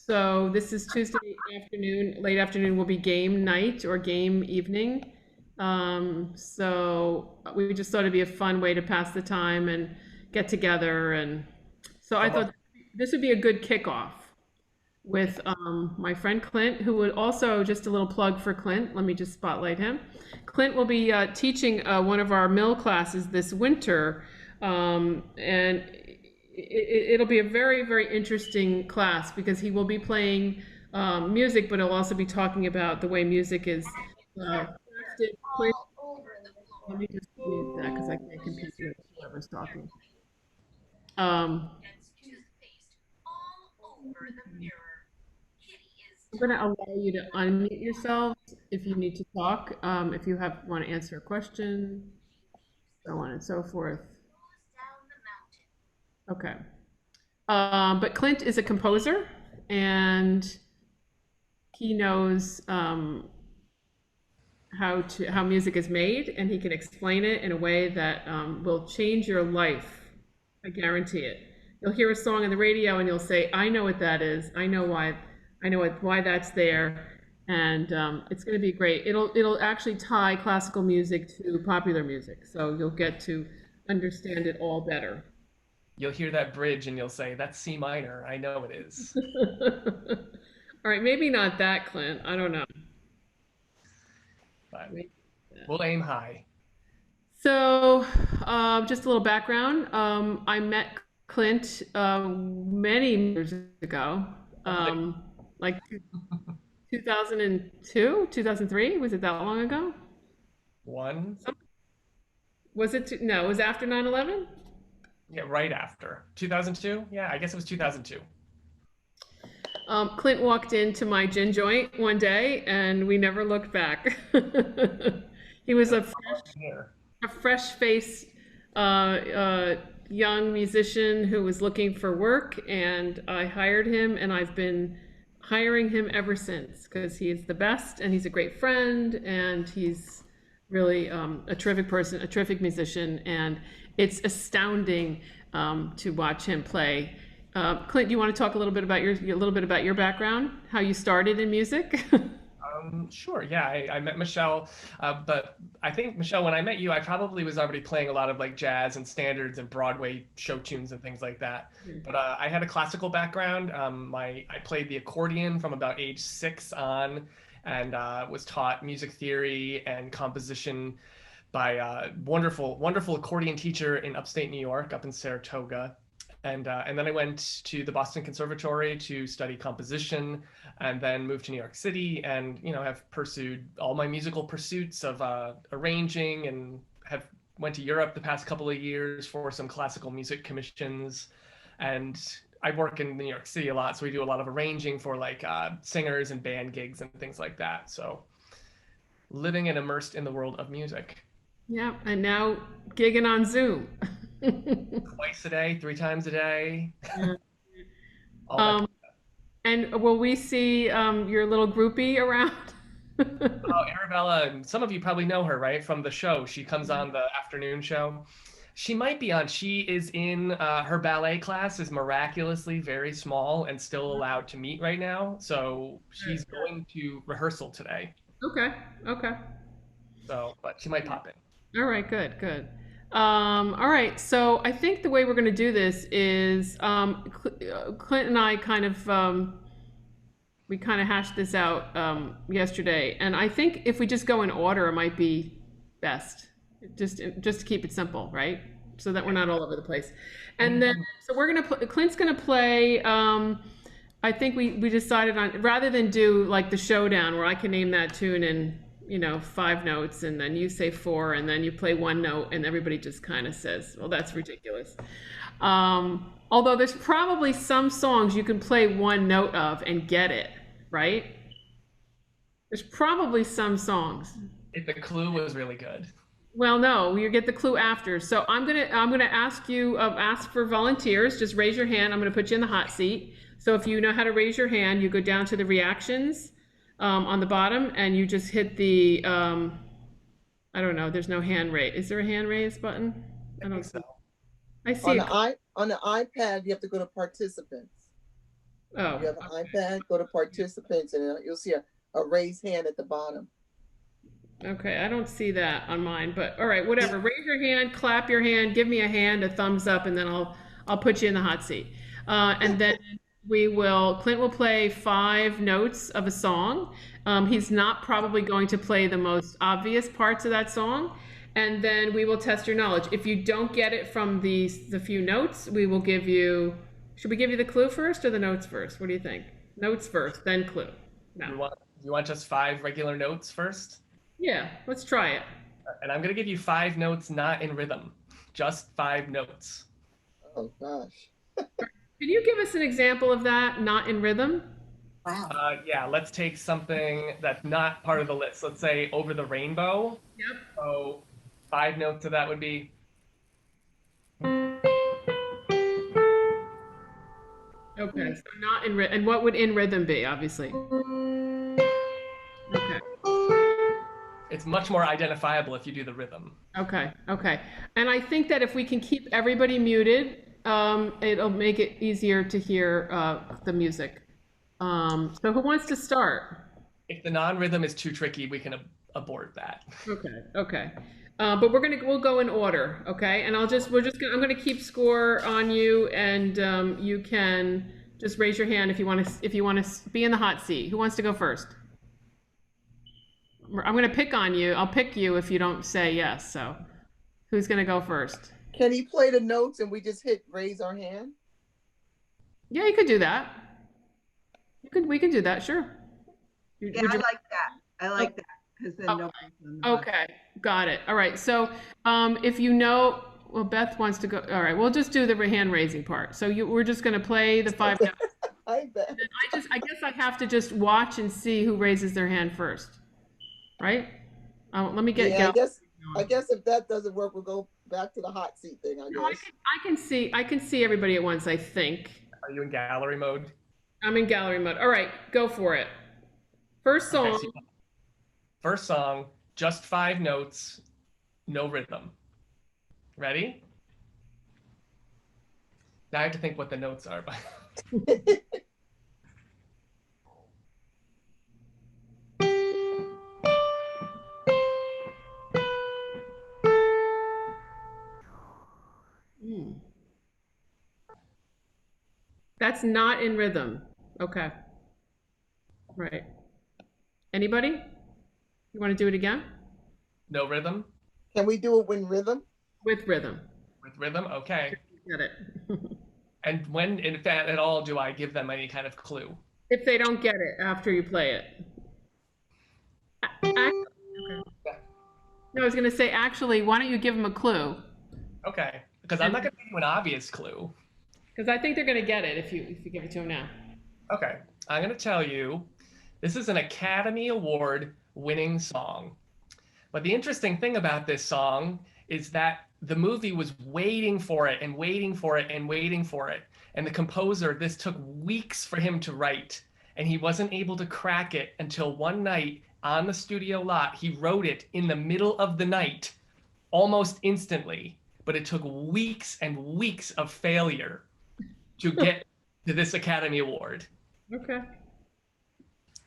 So this is Tuesday afternoon, late afternoon will be game night or game evening. So we just thought it'd be a fun way to pass the time and get together. And so I So thought this would be a good kickoff with my friend Clint, who would also, just a little plug for Clint, let me just spotlight him. Clint will be teaching one of our mill classes this winter, and it'll be a very, very interesting class because he will be playing music, but he'll also be talking about the way music is crafted. Clint, let me just mute that because I can't compete with whoever's talking. Um, I'm going to allow you to unmute yourselves if you need to talk, if you want to answer a question, so on and so forth. Okay. But Clint is a composer and he knows how music is made, and he can explain it in a way that will change your life. I guarantee it. You'll hear a song on the radio and you'll say, "I know what that is. I know why. Why that's there." And it's going to be great. It'll actually tie classical music to popular music, so you'll get to understand it all better. you'll hear that bridge and you'll say, "That's C minor. I know it is." All right, maybe not that, Clint. I don't know. But Maybe that. we'll aim high. So, just a little background. I met Clint many years ago, Something. like 2002, 2003. Was it that long ago? One. Was it? No, it was after 9/11. Yeah, right after 2002. Yeah, I guess it was 2002. Clint walked into my gin joint one day, and we never looked back. He was That's all here. a fresh-faced young musician who was looking for work, and I hired him, and I've been hiring him ever since because he is the best, and he's a great friend, and he's really a terrific person, a terrific musician, and it's astounding to watch him play. Clint, do you want to talk a little bit about your background, how you started in music? Sure. Yeah, I met Michelle, but I think Michelle, when I met you, I probably was already playing a lot of like jazz and standards and Broadway show tunes and things like that. But I had a classical background. I played the accordion from about age 6 on, and was taught music theory and composition by a wonderful accordion teacher in upstate New York, up in Saratoga. And then I went to the Boston Conservatory to study composition, and then moved to New York City, and have pursued all my musical pursuits of arranging, and have went to Europe the past couple of years for some classical music commissions. And I work in New York City a lot, so we do a lot of arranging for like singers and band gigs and things like that. So living and immersed in the world of music. Yeah, and now gigging on Zoom. Twice a day, 3 times a day, Yeah. all that. Um, and will we see your little groupie around? Oh, Arabella, and some of you probably know her, right? From the show. She comes on the afternoon show. She might be on. She is in her ballet class is miraculously very small and still allowed to meet right now. So she's going to rehearsal today. Okay, okay. So, but she might pop in. All right, good, good. All right, so I think the way we're going to do this is Clint and I we kind of hashed this out yesterday, and I think if we just go in order, it might be best. Just to keep it simple, right? So that we're not all over the place. And then Mhm. so we're gonna Clint's gonna play. I think we decided on rather than do like the showdown where I can name that tune in 5 notes, and then you say four, and then you play one note, and everybody just kind of says, "Well, that's ridiculous." Although there's probably some songs you can play one note of and get it, right? There's probably some songs. If the clue was really good. Well, no, you get the clue after. So I'm gonna ask you ask for volunteers. Just raise your hand. I'm gonna put you in the hot seat. So if you know how to raise your hand, you go down to the reactions on the bottom, and you just hit the I don't know. There's no hand raise. Is there a hand raise button? I I think don't so. see. I see it. On the iPad, you have to go to participants. Oh, You have an Okay. iPad, go to participants, and you'll see a raised hand at the bottom. okay. I don't see that on mine, but all right, whatever. Raise your hand, clap your hand, give me a hand, a thumbs up, and then I'll put you in the hot seat. And then Clint will play 5 notes of a song. He's not probably going to play the most obvious parts of that song. And then we will test your knowledge. If you don't get it from the few notes, we will give you, should we give you the clue first or the notes first? What do you think? Notes first, then clue. No. You want just 5 regular notes first? Yeah, let's try it. And I'm going to give you 5 notes not in rhythm, just 5 notes. Oh gosh. Can you give us an example of that, not in rhythm? Wow. Yeah, let's take something that's not part of the list. Let's say Over the Rainbow. Yep. So 5 notes of that would be. Okay, so not in rhythm. And what would in rhythm be, obviously? Okay, It's much more identifiable if you do the rhythm. okay, okay. And I think that if we can keep everybody muted, it'll make it easier to hear the music. So who wants to start? If the non-rhythm is too tricky, we can abort that. Okay, okay. But we'll go in order, okay? And I'm gonna keep score on you, and you can just raise your hand if you want to be in the hot seat. Who wants to go first? I'm gonna pick on you. I'll pick you if you don't say yes. So, who's gonna go first? Can he play the notes and we just hit raise our hand? Yeah, you could do that. We can do that, sure. Yeah, Would I you- like that. I like that because then Okay. nobody's on the hook. Okay, got it. All right. So, if you know, well, Beth wants to go. All right, we'll just do the hand raising part. So we're just going to play the 5 notes. I bet. I guess I have to just watch and see who raises their hand first, right? Let me get. Yeah, get I guess if that doesn't work, we'll go back to the hot seat thing, I No, guess. I can see everybody at once. I think Are you in gallery mode? I'm in gallery mode. All right, go for it. First song. Okay, so first song, just 5 notes, no rhythm. Ready? Now I have to think what the notes are. But Hmm. That's not in rhythm. Okay. Right. Anybody? You want to do it again? no rhythm? Can we do it with rhythm? With rhythm. With rhythm? Okay. Get it. And when, if at all, do I give them any kind of clue? If they don't get it after you play it. Okay. No, I was going to say, actually, why don't you give them a clue? Okay. Because I'm not going to give you an obvious clue. Because I think they're going to get it if you give it to them now. Okay. I'm going to tell you this is an Academy Award winning song. But the interesting thing about this song is that the movie was waiting for it and waiting for it and waiting for it. And the composer, this took weeks for him to write. And he wasn't able to crack it until one night on the studio lot. He wrote it in the middle of the night, almost instantly. But it took weeks and weeks of failure to get to this Academy Award. Okay.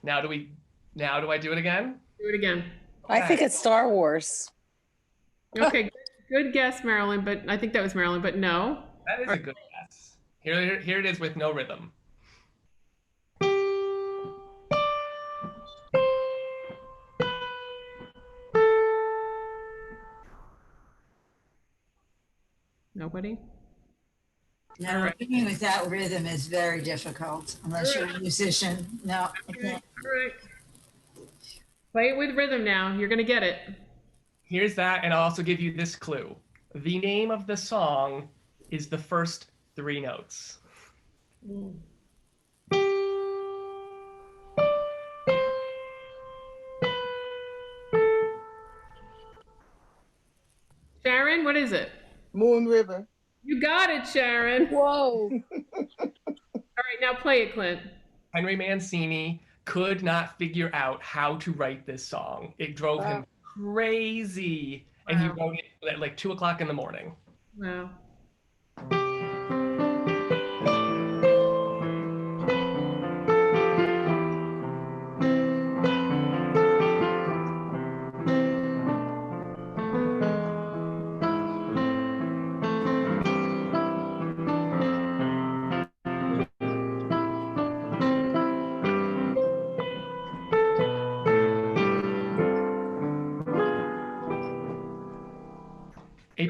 Now do I do it again? Do it again. I think it's Star Wars. Okay. Good guess, Marilyn, but I think that was Marilyn, but no. That is a good guess. Here it is with no rhythm. Nobody? No, singing without rhythm is very difficult unless you're a musician. No, I Okay. can't. All right. Play it with rhythm now. You're going to get it. Here's that, and I'll also give you this clue. The name of the song is the first 3 notes. Sharon, what is it? Moon River. You got it, Sharon. Whoa. All right, now play it, Clint. Henry Mancini could not figure out how to write this song. It drove him crazy. And he Wow. wrote it at like 2 o'clock in the morning. Wow.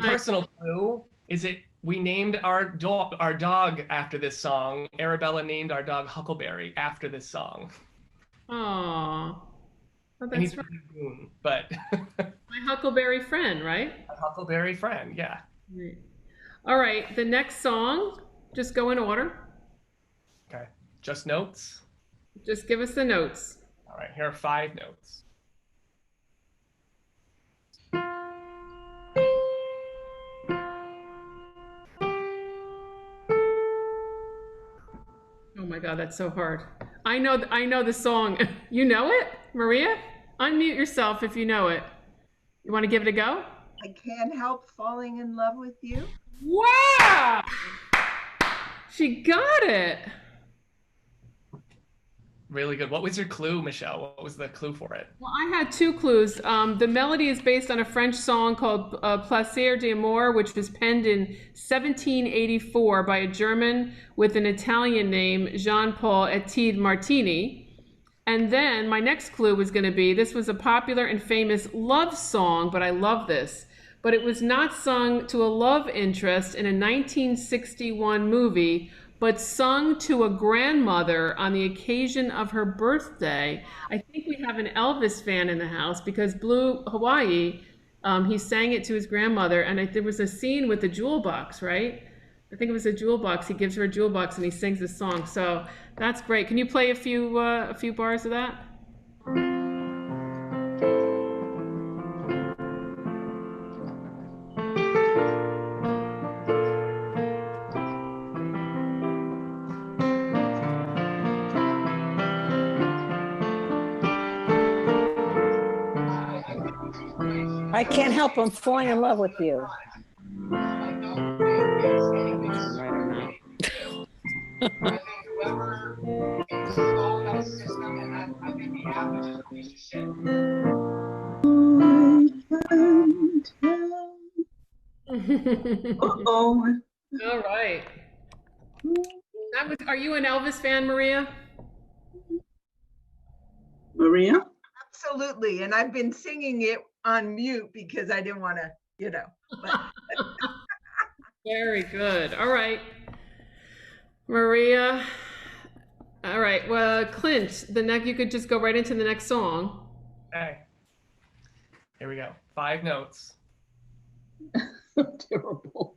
personal clue is we named our dog after this song. Arabella named our dog Huckleberry after this song. Aw. Oh, And he's that's right. a goon, but My Huckleberry friend, right? a Huckleberry friend, yeah. Right. All right, the next song, just go in order. Okay, just notes. Just give us the notes. All right, here are 5 notes. Oh my God, that's so hard. I know the song. You know it, Maria? Unmute yourself if you know it. You want to give it a go? I can't help falling in love with you. Wow! She got it. Really good. What was your clue, Michelle? What was the clue for it? Well, I had 2 clues. The melody is based on a French song called Plaisir d'amour, which was penned in 1784 by a German with an Italian name, Jean-Paul Etide Martini. And then my next clue was going to be, this was a popular and famous love song, but I love this. But it was not sung to a love interest in a 1961 movie, but sung to a grandmother on the occasion of her birthday. I think we have an Elvis fan in the house because Blue Hawaii, he sang it to his grandmother, and there was a scene with the jewel box, right? I think it was a jewel box. He gives her a jewel box and he sings this song. So that's great. Can you play a few bars of that? I can't help I'm falling in love with you. Oh, All right. Are you an Elvis fan, Maria? Maria? absolutely. And I've been singing it on mute because I didn't want to, but Very good. All right. Maria. All right. Well, Clint, you could just go right into the next song. Okay. Here we go. 5 notes. Terrible.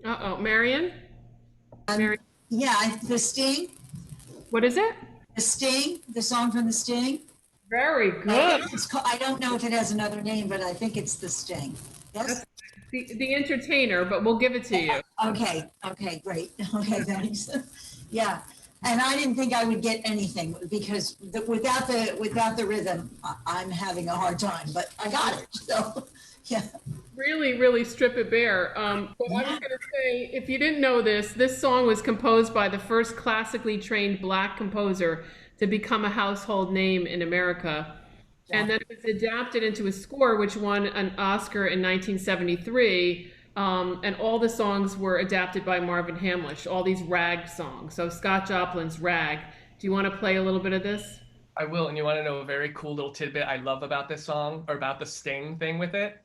Uh-oh. Marion? Marion? Yeah, The Sting. What is it? The Sting, the song from The Sting. Very good. I don't know if it has another name, but I think it's The Sting. Yes? The Entertainer, but we'll give it to you. Okay, great. Okay, thanks. Yeah, and I didn't think I would get anything because without the rhythm, I'm having a hard time, but I got it, so, yeah. Really, really strip it bare. But I was going to say, if you didn't know this song was composed by the first classically trained Black composer to become a household name in America. Yeah. And then it was adapted into a score, which won an Oscar in 1973. And all the songs were adapted by Marvin Hamlish, all these rag songs. So Scott Joplin's Rag. Do you want to play a little bit of this? I will. And you want to know a very cool little tidbit I love about this song, or about the Sting thing with it,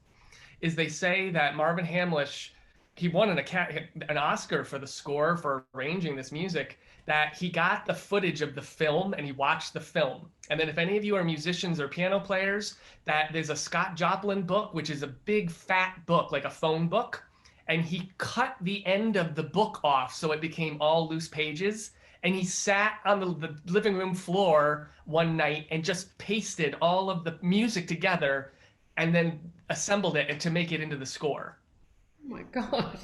is they say that Marvin Hamlish, he won an Oscar for the score for arranging this music, that he got the footage of the film and he watched the film. And then if any of you are musicians or piano players, that there's a Scott Joplin book, which is a big fat book, like a phone book. And he cut the end of the book off so it became all loose pages. And he sat on the living room floor one night and just pasted all of the music together and then assembled it to make it into the score. Oh my God.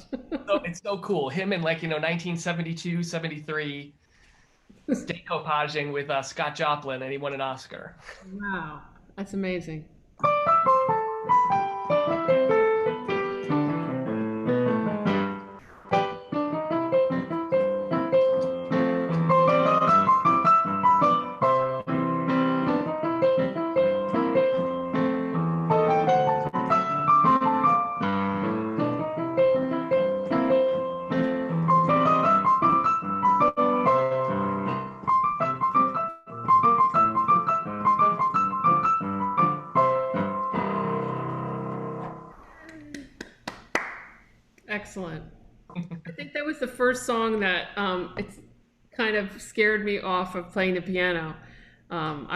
So it's so cool. Him in 1972, 73, decoupaging with Scott Joplin, and he won an Oscar. Wow, that's amazing. Excellent. I think that was the first song that it's kind of scared me off of playing the piano. When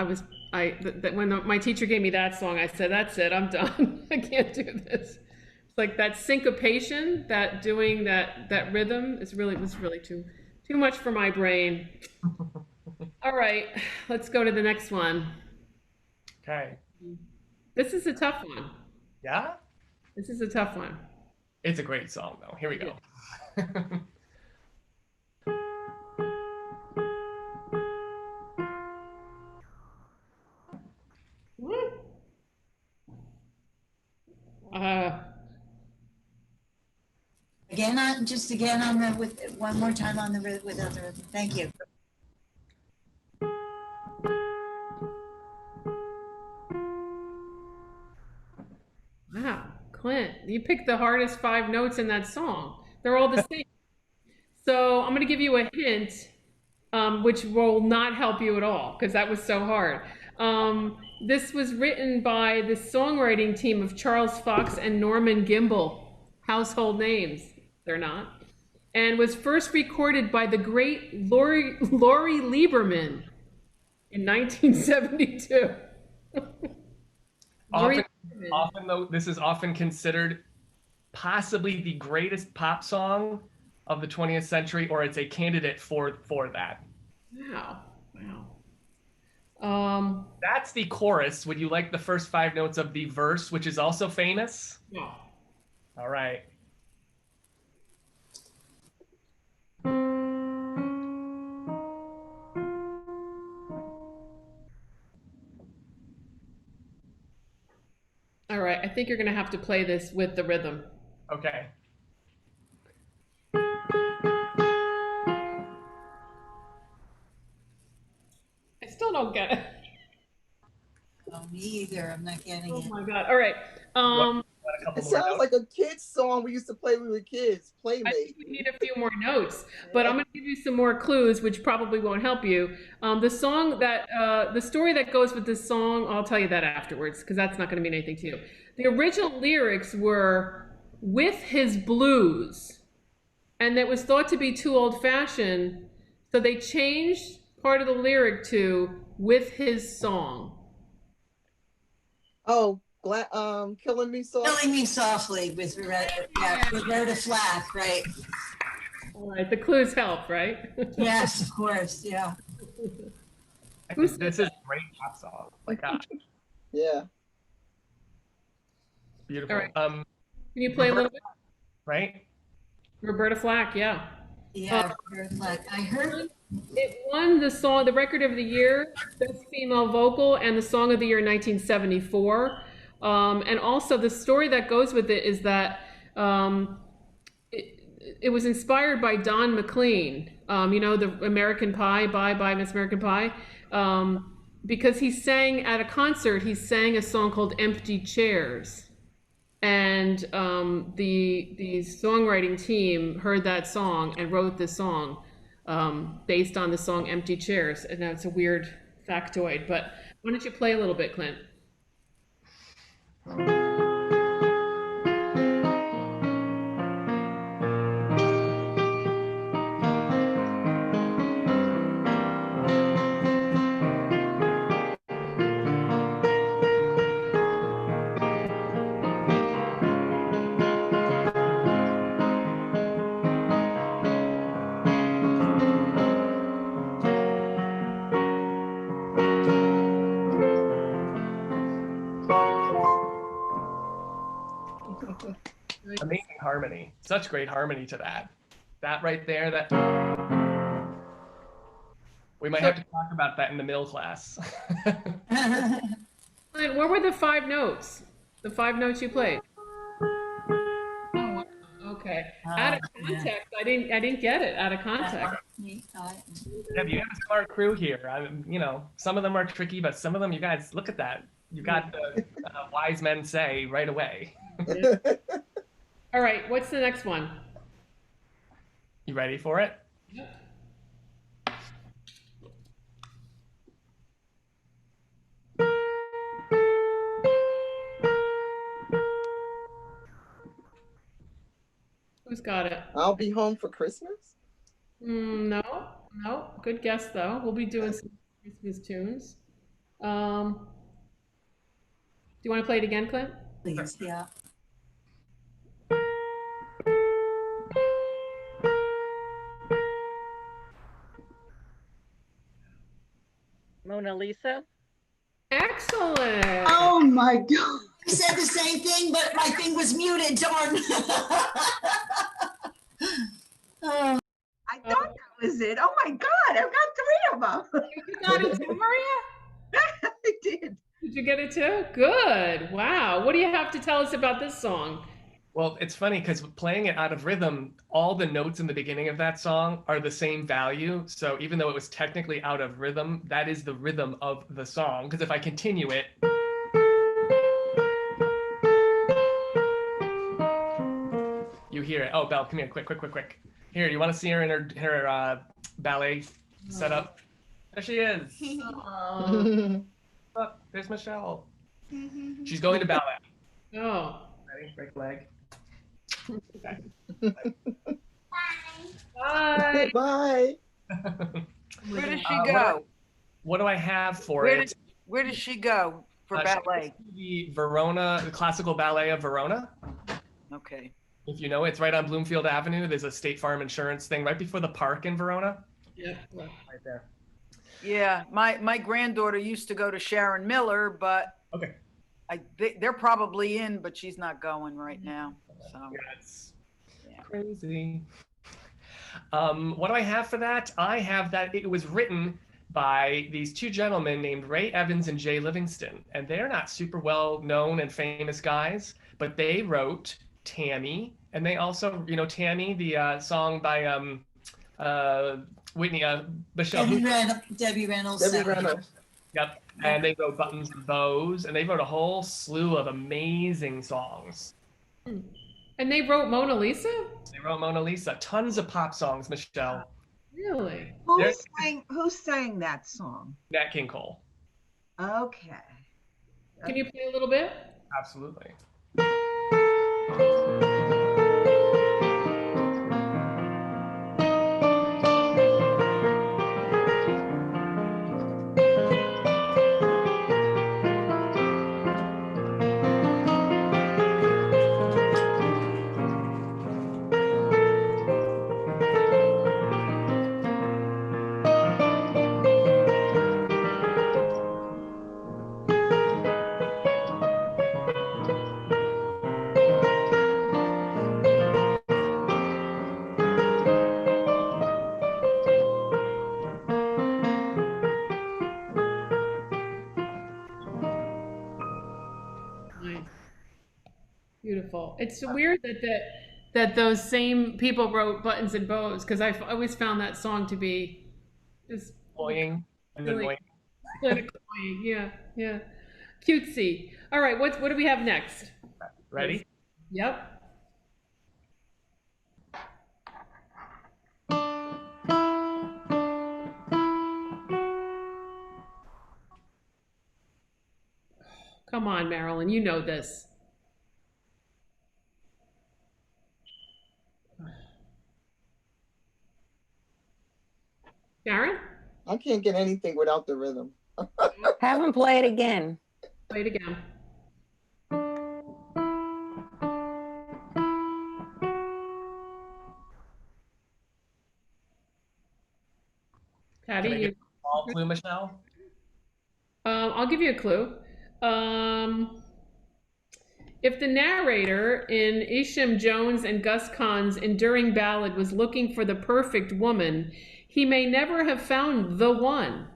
my teacher gave me that song, I said, "That's it, I'm done. I can't do this." It's like that syncopation, that doing that rhythm was really too much for my brain. All right, let's go to the next one. Okay. This is a tough one. Yeah? This is a tough one. It's a great song, though. Here we go. Uh, Again, on the, with, one more time on the, without the rhythm. Thank you. wow, Clint, you picked the hardest 5 notes in that song. They're all the same. So I'm going to give you a hint, which will not help you at all because that was so hard. This was written by the songwriting team of Charles Fox and Norman Gimbel, household names. They're not. And was first recorded by the great Laurie Lieberman in 1972. Often, though, this is often considered possibly the greatest pop song of the 20th century, or it's a candidate for that. Wow. That's the chorus. Would you like the first 5 notes of the verse, which is also famous? Yeah. All right. All right, I think you're gonna have to play this with the rhythm. Okay. I still don't get it. Oh, me either. I'm not getting Oh it. my God. All right. Got a couple It more sounds notes? like a kid's song we used to play when we were kids. I think Playmate. we need a few more notes, but I'm going to give you some more clues, which probably won't help you. The story that goes with this song, I'll tell you that afterwards, because that's not going to mean anything to you. The original lyrics were "with his blues," and that was thought to be too old-fashioned, so they changed part of the lyric to "with his song." Oh, Killing Me Softly. Killing Me Softly with Roberta Flack, right? All right, the clues help, right? Yes, of course, yeah. This is a great pop song. My God. Yeah. Beautiful. All right. Can you play a little bit? Right? Roberta Flack, yeah. Yeah, Roberta Flack. I heard. It won the record of the year, best female vocal, and the song of the year in 1974. And also the story that goes with it is that it was inspired by Don McLean, the American Pie, Bye Miss American Pie, because he sang at a concert, he sang a song called Empty Chairs. And the songwriting team heard that song and wrote this song based on the song Empty Chairs. And that's a weird factoid, but why don't you play a little bit, Clint? Amazing harmony. Such great harmony to that. That right there, that we might have to talk about that in the middle class. Clint, what were the 5 notes? The 5 notes you played? Oh, okay. Out of context, I didn't get it out of context. Yeah, you have a smart crew here. Some of them are tricky, but some of them, you guys, look at that. You got the wise men say right away. All right, what's the next one? You ready for it? Yep. got it? I'll be home for Christmas. No, no. Good guess though. We'll be doing some Christmas tunes. Do you want to play it again, Clint? Please, yeah. Mona Lisa? Excellent. Oh my God. I said the same thing, but my thing was muted, darn. Oh, I thought that was it. Oh my God, I've got 3 of them. You got it too, Maria? I did. Did you get it too? Good. Wow. What do you have to tell us about this song? Well, it's funny because playing it out of rhythm, all the notes in the beginning of that song are the same value. So even though it was technically out of rhythm, that is the rhythm of the song. Because if I continue it, you hear it. Oh, Belle, come here, quick, quick, quick, quick. Here, you want to see her in her ballet setup? There she is. Look, there's Michelle. She's going to ballet. Oh. Ready? Break leg. Bye. Bye. Where does she What go? What do I have for Where it? Where does she go for She ballet? goes to the Verona, the Classical Ballet of Verona. Okay. If you know, it's right on Bloomfield Avenue. There's a State Farm insurance thing right before the park in Verona. Yep. Right there. Yeah, my granddaughter used to go to Sharon Miller, but Okay. they're probably in, but she's not going right now. So Yeah, it's Yeah. crazy. What do I have for that? I have that it was written by these 2 gentlemen named Ray Evans and Jay Livingston, and they're not super well known and famous guys, but they wrote Tammy, and they also, Tammy, the song by Whitney, Michelle. Debbie Reynolds. Debbie Reynolds. Yep. And they wrote Buttons and Bows, and they wrote a whole slew of amazing songs. And they wrote Mona Lisa? They wrote Mona Lisa, tons of pop songs, Michelle. Really? Who sang that song? Nat King Cole. Okay. Can you play a little bit? Absolutely. Nice. Beautiful. It's weird that those same people wrote Buttons and Bows, because I've always found that song to be just Annoying and Really? annoying. clinical. Yeah, yeah. Cutesy. All right, what do we have next? Ready? Yep. Come on, Marilyn, you know this. Sharon, I can't get anything without the rhythm. Have them play it again. play it again. Patty, Can I you, get all clue, Michelle? I'll give you a clue. If the narrator in Isham Jones and Gus Kahn's enduring ballad was looking for the perfect woman, he may never have found the one.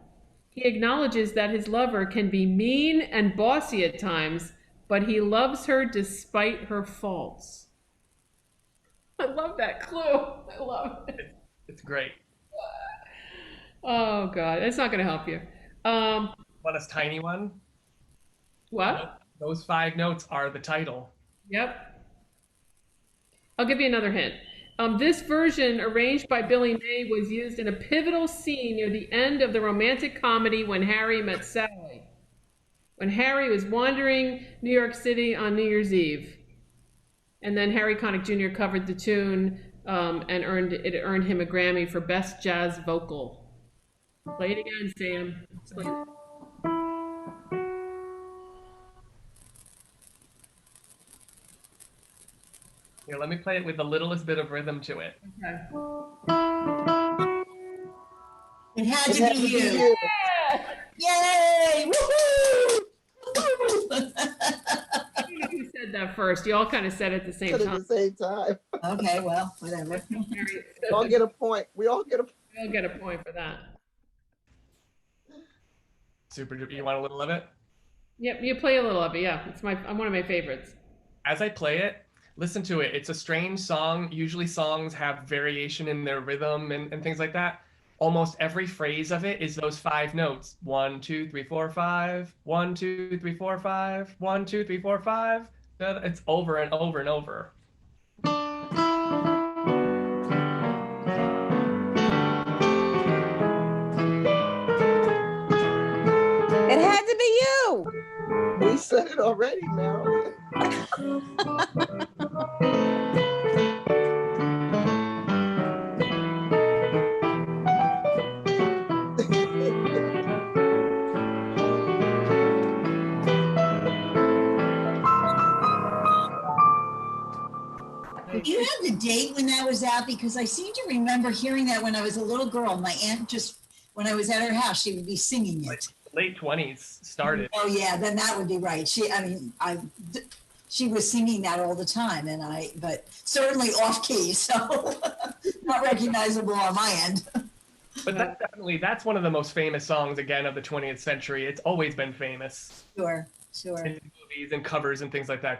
He acknowledges that his lover can be mean and bossy at times, but he loves her despite her faults. I love that clue. I love it. It's great. Oh God, it's not going to help you. Want a tiny one? What? Those 5 notes are the title. Yep. I'll give you another hint. This version, arranged by Billy May, was used in a pivotal scene near the end of the romantic comedy When Harry Met Sally. When Harry was wandering New York City on New Year's Eve. And then Harry Connick Jr. covered the tune and earned him a Grammy for Best Jazz Vocal. Play it again, Sam. Play it. Here, let me play it with the littlest bit of rhythm to it. Okay. It had It to had be to be you. you. Yay! Woohoo! I don't know who said that first. You all kind of said it at the same Said at time. the same time. Okay, well, whatever. Harry, We all get a point. We all get a I'll get a point for that. Super. You want a little of it? Yep, you play a little of it. Yeah, it's one of my favorites. As I play it, listen to it. It's a strange song. Usually songs have variation in their rhythm and things like that. Almost every phrase of it is those 5 notes. 1, 2, 3, 4, 5. 1, 2, 3, 4, 5. 1, 2, 3, 4, 5. It's over and over and over. It had to be you. We said it already, Marilyn. Do you have the date when that was out? Because I seem to remember hearing that when I was a little girl. My aunt when I was at her house, she would be singing it. Late 20s started. Oh yeah, then that would be right. She was singing that all the time, but certainly off key, so not recognizable on my end. But that's one of the most famous songs, again, of the 20th century. It's always been famous. Sure. In movies and covers and things like that.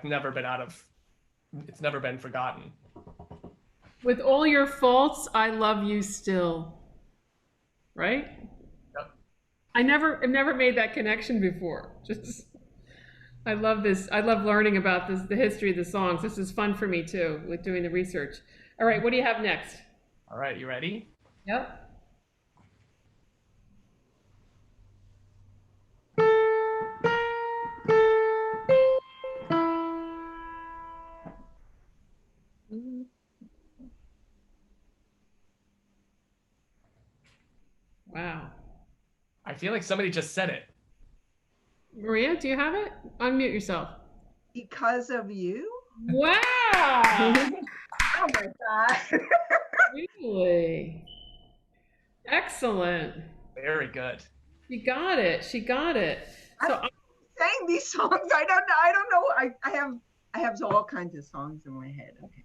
It's never been forgotten. With all your faults, I love you still. Right? Yep. I've never made that connection before. I love this. I love learning about the history of the songs. This is fun for me too, with doing the research. All right, what do you have next? All right, you ready? Yep. Wow. I feel like somebody just said it. Maria, do you have it? Unmute yourself. Because of you? Wow. Oh my God. Really? Excellent. Very good. She got it. She got it. So Sang these songs. I don't know. I have all kinds of songs in my head. Okay.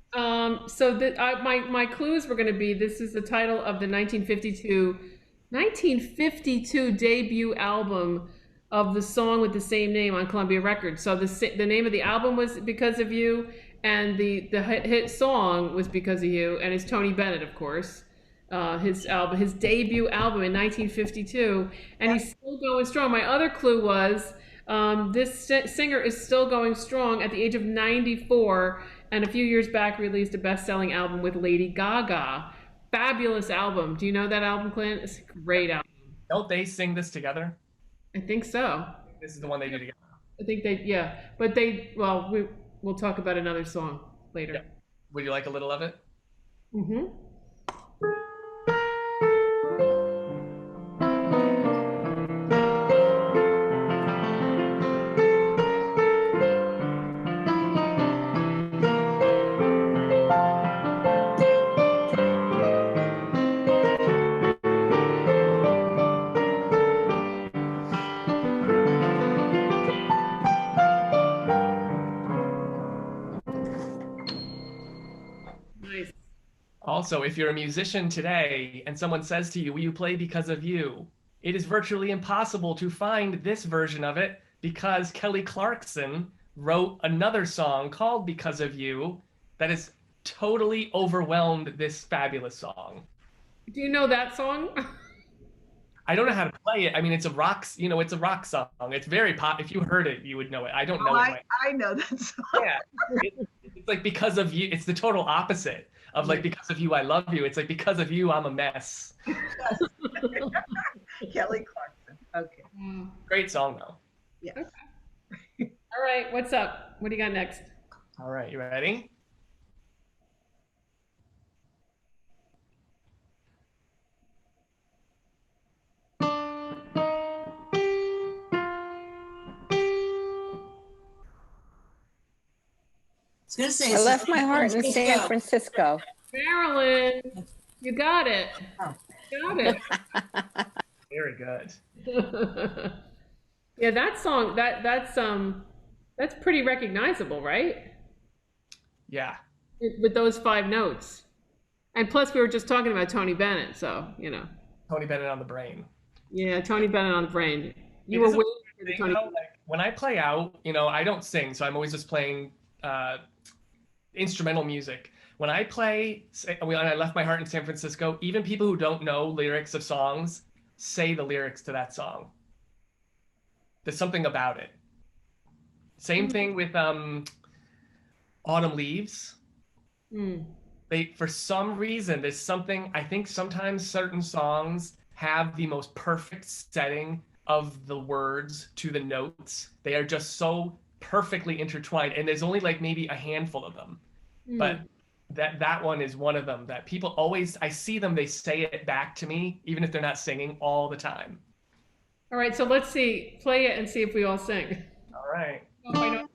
so my clues were going to be, this is the title of the 1952 debut album of the song with the same name on Columbia Records. So the name of the album was Because of You, and the hit song was Because of You, and it's Tony Bennett, of course. His debut album in 1952, and he's still going strong. My other clue was this singer is still going strong at the age of 94, and a few years back released a best-selling album with Lady Gaga. Fabulous album. Do you know that album, Clint? It's a great album. Don't they sing this together? I think so. This is the one they do together. I think we'll talk about another song later. Yeah. Would you like a little of it? Mm-hmm. Nice. Also, if you're a musician today and someone says to you, will you play Because of You? It is virtually impossible to find this version of it because Kelly Clarkson wrote another song called Because of You that has totally overwhelmed this fabulous song. Do you know that song? I don't know how to play it. I mean, it's a rock song. It's very pop. If you heard it, you would know it. I don't know it. I know that song. Yeah. It's like Because of You. It's the total opposite of like Because of You, I love you. It's like Because of You, I'm a mess. Kelly Clarkson. Okay. Great song though. Yes. All right, what's up? What do you got next? All right, you ready? was gonna say. I left my heart in San Francisco. Francisco. Marilyn, you got it. Oh. Got it. Very good. Yeah, that song, that's pretty recognizable, right? Yeah. With those 5 notes. And plus we were just talking about Tony Bennett, so, you know. Tony Bennett on the brain. Yeah, Tony Bennett on the brain. You It were is a waiting for the thing, Tony. though, like, when I play out, you know, I don't sing, so I'm always just playing instrumental music. When I play, when I left my heart in San Francisco, even people who don't know lyrics of songs say the lyrics to that song. There's something about it. Same thing with Autumn Leaves. They, for some reason, there's something, I think sometimes certain songs have the most perfect setting of the words to the notes. They are just so perfectly intertwined, and there's only like maybe a handful of them. But that one is one of them that people always, I see them, they say it back to me, even if they're not singing, all the time. All right, so let's see, play it and see if we all sing. All right. Oh, I know.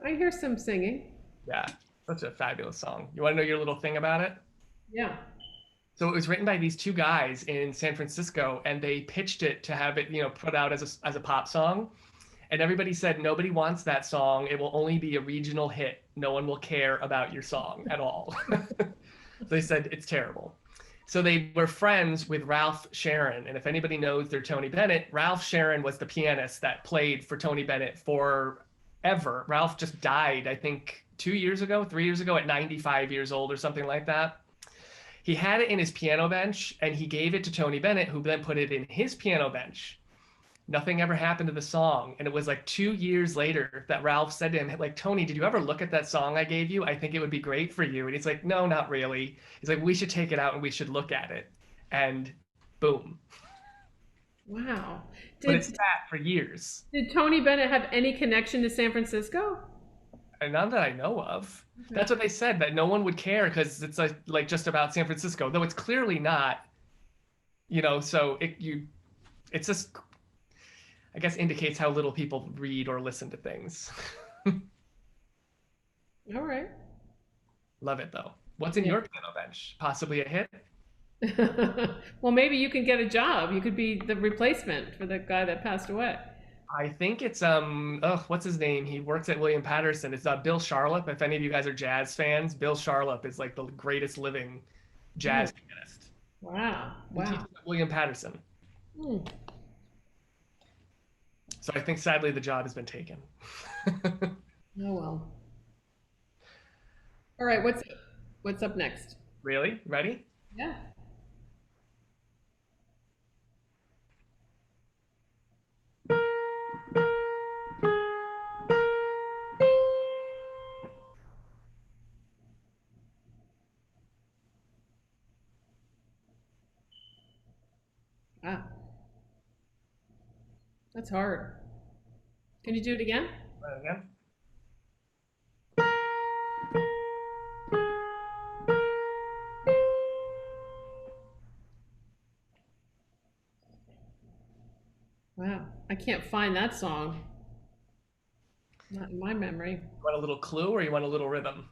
I hear some singing. Yeah, such a fabulous song. You want to know your little thing about it? Yeah. So it was written by these 2 guys in San Francisco, and they pitched it to have it, you know, put out as a pop song. And everybody said, nobody wants that song. It will only be a regional hit. No one will care about your song at all. They said, it's terrible. So they were friends with Ralph Sharon. And if anybody knows their Tony Bennett, Ralph Sharon was the pianist that played for Tony Bennett forever. Ralph just died, I think, 3 years ago at 95 years old or something like that. He had it in his piano bench, and he gave it to Tony Bennett, who then put it in his piano bench. Nothing ever happened to the song. And it was like 2 years later that Ralph said to him, like, Tony, did you ever look at that song I gave you? I think it would be great for you. And he's like, no, not really. He's like, we should take it out and we should look at it. And boom. Wow. But it's sat for years. Did Tony Bennett have any connection to San Francisco? And none that I know of. Okay. That's what they said, that no one would care because it's like just about San Francisco, though it's clearly not, you know, so it's just, I guess, indicates how little people read or listen to things. All right. Love it, though. What's in your piano bench? Possibly a hit? Well, maybe you can get a job. You could be the replacement for the guy that passed away. I think it's what's his name? He works at William Patterson. It's Bill Charlap. If any of you guys are jazz fans, Bill Charlap is like the greatest living jazz pianist. Wow. He teaches at William Patterson. So I think sadly the job has been taken. Oh well. All right, what's up next? Really? Ready? Yeah. Ah. That's hard. Can you do it again? Again? Wow, I can't find that song. Not in my memory. You want a little clue or you want a little rhythm?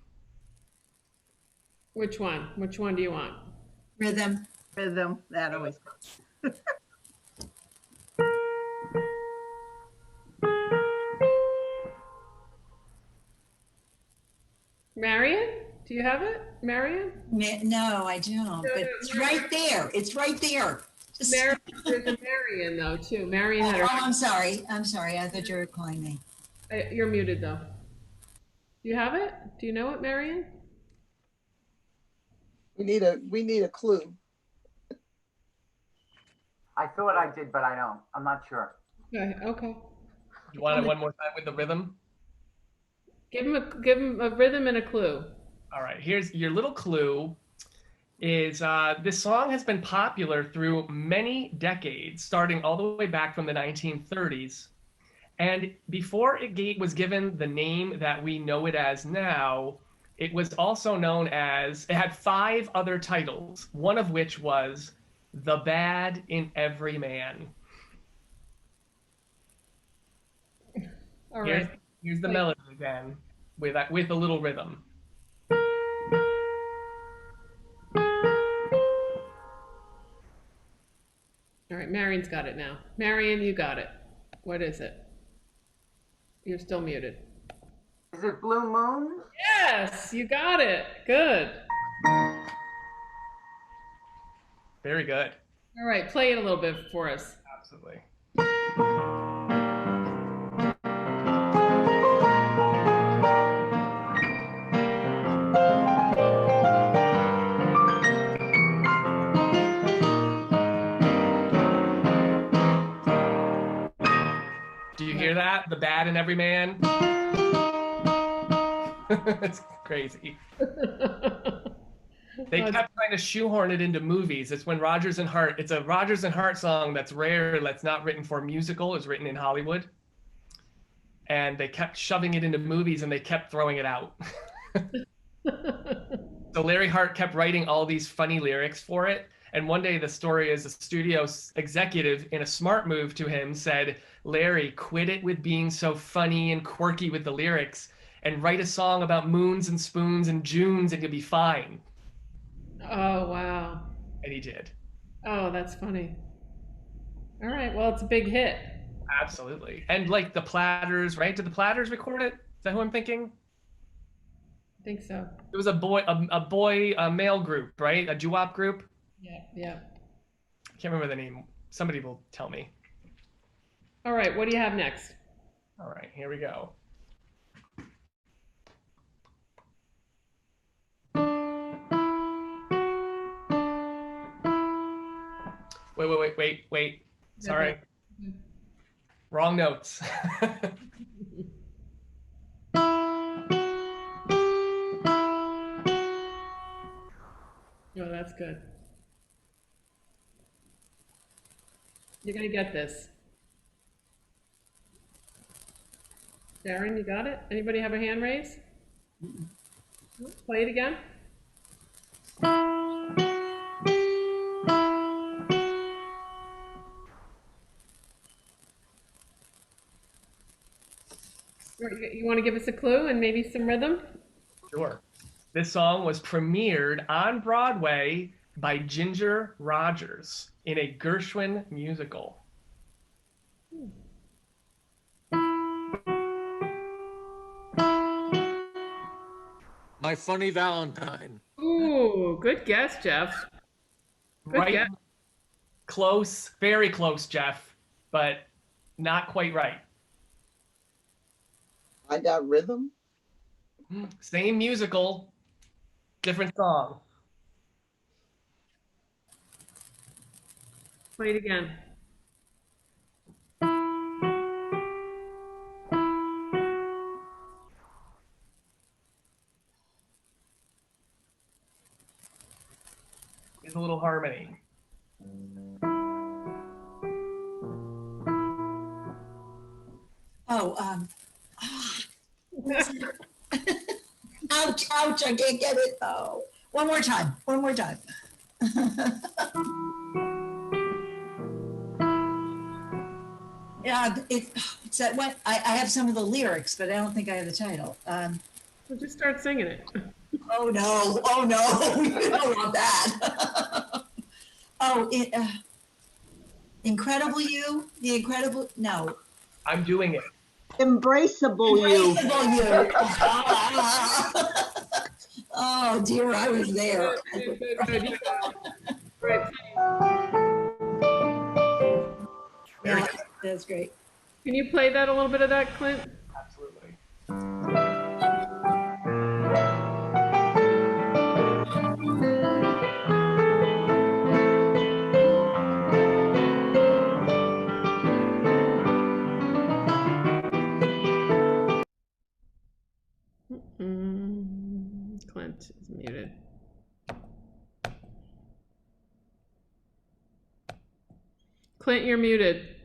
Which one? Which one do you want? Rhythm. Rhythm, that always goes. Marion? Do you have it? Marion? No, I don't, but it's right there. It's right there. Just... There's a Marion though too. Marion had her. Oh, I'm sorry. I'm sorry. I thought you were calling me. You're muted though. Do you have it? Do you know it, Marion? We need a clue. I thought I did, but I don't. I'm not sure. Okay. Okay. You want it one more time with the rhythm? Give him a rhythm and a clue. All right. Here's your little clue. Is this song has been popular through many decades, starting all the way back from the 1930s, And before it was given the name that we know it as now, it was also known as, it had 5 other titles, one of which was The Bad in Every Man. All Here's, right. here's the Wait. melody again with a little rhythm. All right, Marion's got it now. Marion, you got it. What is it? You're still muted. Is it Blue Moon? Yes, you got it. Good. Very good. All right, play it a little bit for us. Absolutely. Do you hear that? The bad in every man? It's crazy. They kept trying to shoehorn it into movies. It's when Rodgers and Hart, it's a Rodgers and Hart song that's rare, that's not written for a musical, it's written in Hollywood. And they kept shoving it into movies and they kept throwing it out. So Larry Hart kept writing all these funny lyrics for it. And one day the story is a studio executive, in a smart move to him, said, Larry, quit it with being so funny and quirky with the lyrics and write a song about moons and spoons and Junes and you'll be fine. Oh, wow. And he did. Oh, that's funny. All right, well, it's a big hit. Absolutely. And like the Platters, right? Did the Platters record it? Is that who I'm thinking? I think so. It was a male group, right? A doo-wop group? Yeah, yeah. I can't remember the name. Somebody will tell me. All right, what do you have next? All right, here we go. Wait. Sorry. Okay. Wrong notes. Oh, that's good. You're gonna get this. Darren, you got it? Anybody have a hand raise? Play it again. You want to give us a clue and maybe some rhythm? Sure. This song was premiered on Broadway by Ginger Rogers in a Gershwin musical. My Funny Valentine. Ooh, good guess, Jeff. Good Right? guess. Close, very close, Jeff, but not quite right. I Got Rhythm. Same musical, different song. Play it again. It's a little harmony. Ouch, ouch, I can't get it. Oh, one more time. Yeah, it's that what I have some of the lyrics, but I don't think I have the title. Well, just start singing it. Oh no, you don't want that. Incredible You, The Incredible, no. I'm doing it. Embraceable you. Embraceable You. Oh dear, I was there. Good. Right. Yeah, that's great. Can you play that a little bit of that, Clint? Absolutely. Clint is muted. Clint, you're muted.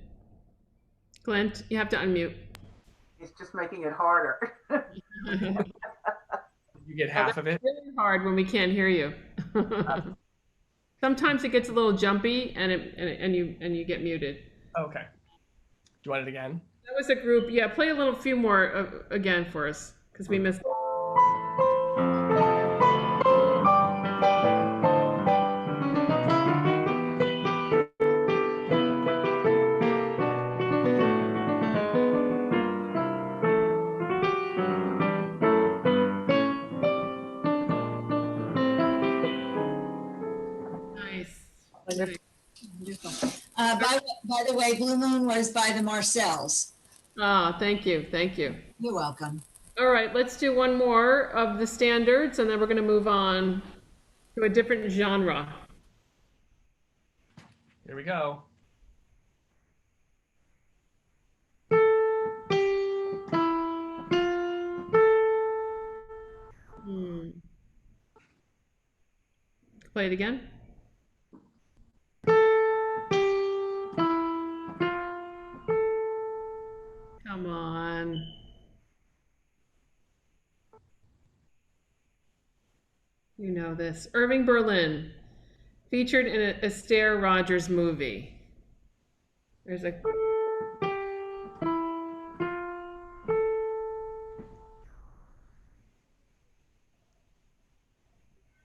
Clint, you have to unmute. It's just making it harder. You get half of it. Really hard when we can't hear you. Sometimes it gets a little jumpy and you get muted. Okay. Do you want it again? That was a group. Yeah, play a little few more again for us because we missed. Nice. By the way, Blue Moon was by the Marcells. Ah, thank you. Thank you. You're welcome. All right, let's do one more of the standards and then we're going to move on to a different genre. Here we go. Play it again. Come on. You know this. Irving Berlin, featured in a Astaire Rogers movie. There's a...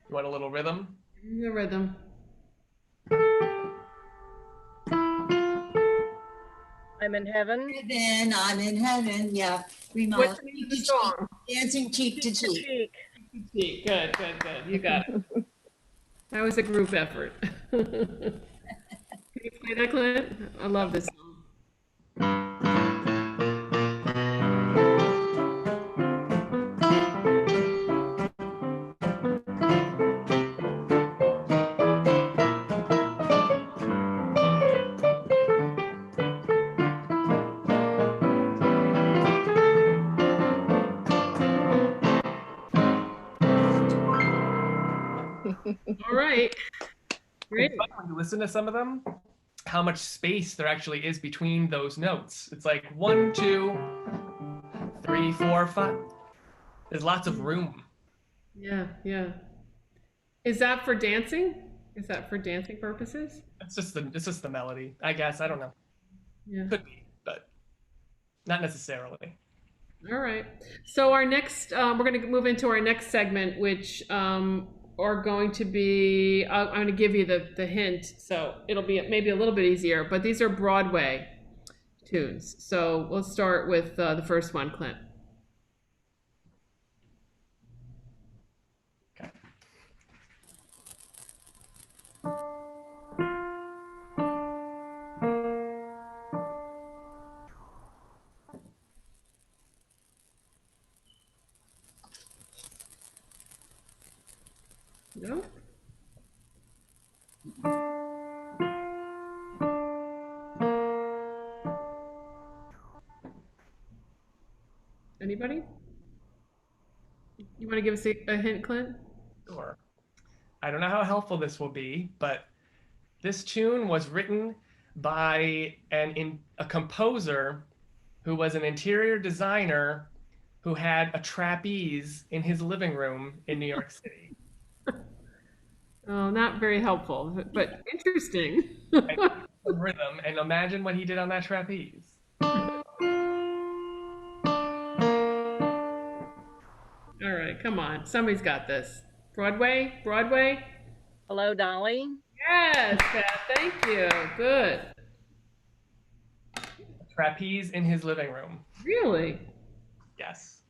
You want a little rhythm? The rhythm. I'm in heaven. Heaven, I'm in heaven. Yeah. What's the name of the song? Dancing cheek to cheek. Good. You got it. That was a group effort. Can you play that, Clint? I love this song. All right. Great. It's fun when you listen to some of them, how much space there actually is between those notes. It's like 1, 2, 3, 4, 5. There's lots of room. Yeah. Is that for dancing? Is that for dancing purposes? It's just the melody, I guess. I don't know. Yeah. Could be, but not necessarily. All right. So our next, we're going to move into our next segment, which are going to be, I'm going to give you the hint, so it'll be maybe a little bit easier, but these are Broadway tunes. So we'll start with the first one, Clint. Okay. No? Anybody? You want to give us a hint, Clint? Sure. I don't know how helpful this will be, but this tune was written by a composer who was an interior designer who had a trapeze in his living room in New York City. Oh, not very helpful, but interesting. Rhythm, and imagine what he did on that trapeze. All right, come on. Somebody's got this. Broadway? Hello, Dolly. Yes, Beth, thank you. Good. Trapeze in his living room. Really? Yes.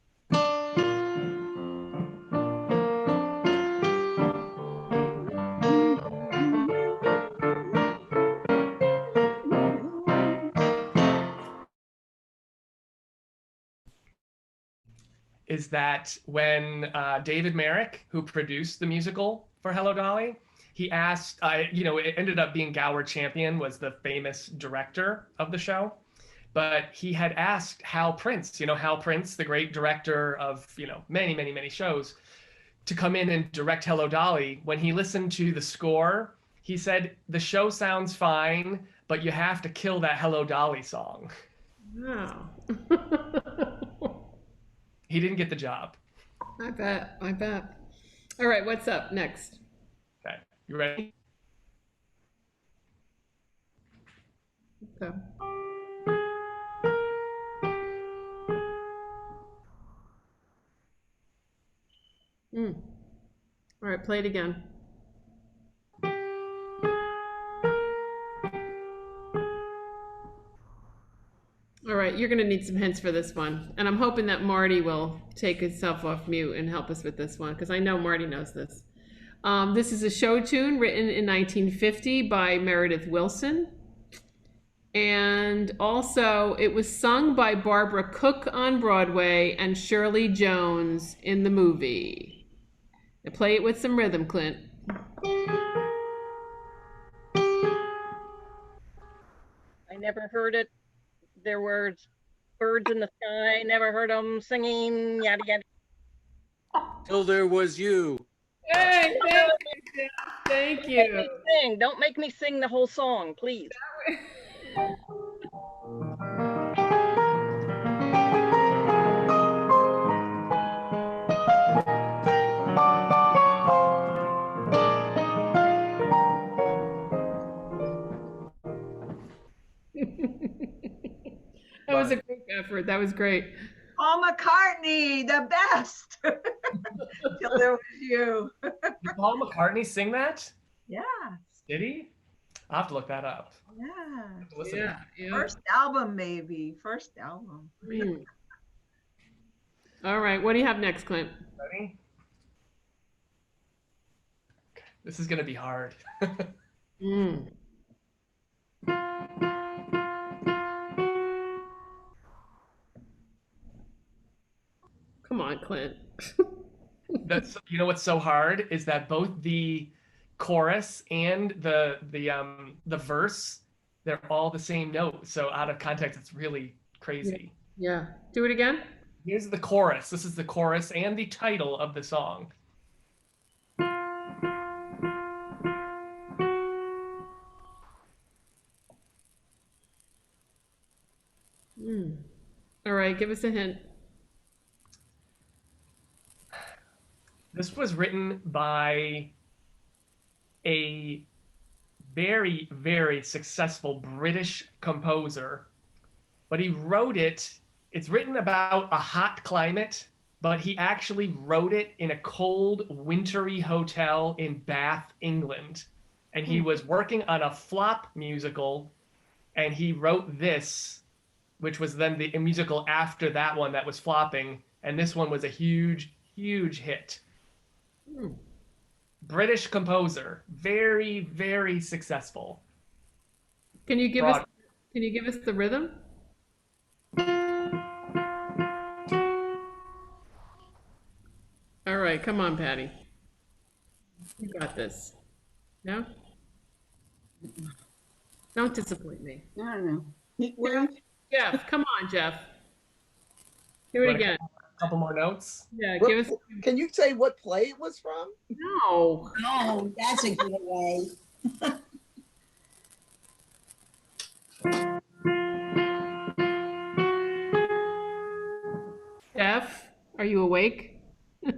Is that when David Merrick, who produced the musical for Hello Dolly, he asked, it ended up being Gower Champion was the famous director of the show, but he had asked Hal Prince, the great director of, many, many, many shows, to come in and direct Hello Dolly. When he listened to the score, he said, the show sounds fine, but you have to kill that Hello Dolly song. Wow. He didn't get the job. I bet. I bet. All right, what's up next? Okay, you ready? Okay. Mm. All right, play it again. All right, you're going to need some hints for this one. And I'm hoping that Marty will take himself off mute and help us with this one, because I know Marty knows this. This is a show tune written in 1950 by Meredith Willson. And also, it was sung by Barbara Cook on Broadway and Shirley Jones in the movie. Now play it with some rhythm, Clint. I never heard it. There were birds in the sky. Never heard them singing. Yada yada. Till there was you. Hey, thank you. Don't make me sing. Don't make me sing the whole song, please. That was a great effort. That was great. Paul McCartney, the best. Till there was you. Did Paul McCartney sing that? Yeah, Did he? I'll have to look that up. yeah. Listen. Yeah, yeah. First album, maybe. First album. Mm. All right, what do you have next, Clint? Ready? This is gonna be hard. Mm. Come on, Clint. That's, you know what's so hard is that both the chorus and the verse, they're all the same note. So out of context, it's really crazy. Yeah. Do it again. Here's the chorus. This is the chorus and the title of the song. Mm. All right, give us a hint. This was written by a very, very successful British composer, but he wrote it. It's written about a hot climate, but he actually wrote it in a cold, wintry hotel in Bath, England. And he was working on a flop musical, and he wrote this, which was then the musical after that one that was flopping. And this one was a huge, huge hit. British composer, very, very successful. Can you give us the rhythm? All right, come on, Patty. You got this. No? Don't disappoint me. I don't know. Jeff, come on, Jeff. Do it again. A couple more notes. Yeah, give us. Can you say what play it was from? No. Oh, that's a good way. Jeff, are you awake? I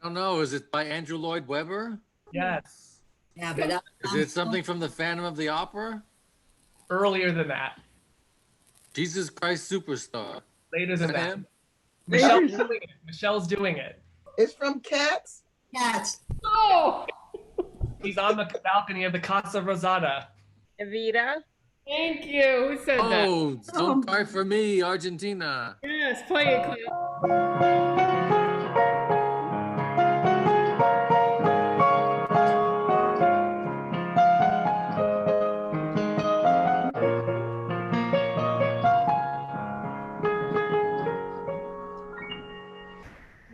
don't know. Is it by Andrew Lloyd Webber? Yes. Yeah, but Is it something from the Phantom of the Opera? Earlier than that. Jesus Christ Superstar. Later Is than that that. him? Michelle's doing it. Michelle's doing it. It's from Cats. Cats. Oh, He's on the balcony of the Casa Rosada. Evita. thank you. Who said that? Oh, Don't Cry for Me, Argentina. Yes, play it, Clint.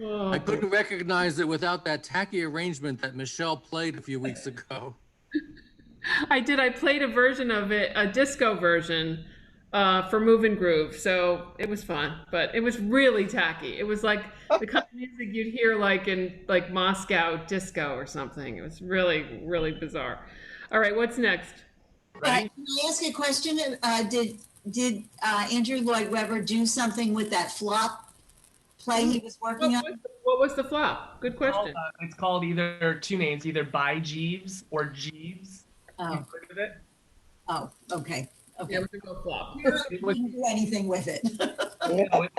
I couldn't recognize it without that tacky arrangement that Michelle played a few weeks ago. I did. I played a version of it, a disco version, for Move and Groove. So it was fun, but it was really tacky. It was like the kind of music you'd hear like in like Moscow disco or something. It was really, really bizarre. All right, what's next? Ready? Can I ask a question? Andrew Lloyd Webber do something with that flop play he was working on? What was the flop? Good question. It's called either two names, either By Jeeves or Jeeves. Oh. You've heard of it? Oh, okay. Okay. Yeah, we could go flop. We didn't do anything with it. No, it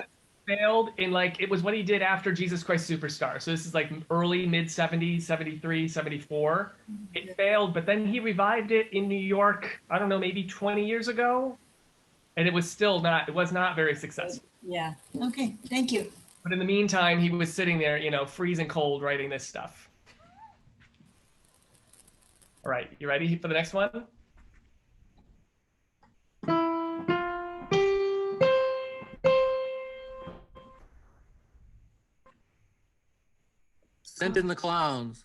failed in like, it was what he did after Jesus Christ Superstar. So this is like early mid 70s, 73, 74. It failed, but then he revived it in New York, I don't know, maybe 20 years ago. And it was not very successful. Yeah. Okay. Thank you. But in the meantime, he was sitting there, you know, freezing cold writing this stuff. All right, you ready for the next one? Send in the clowns.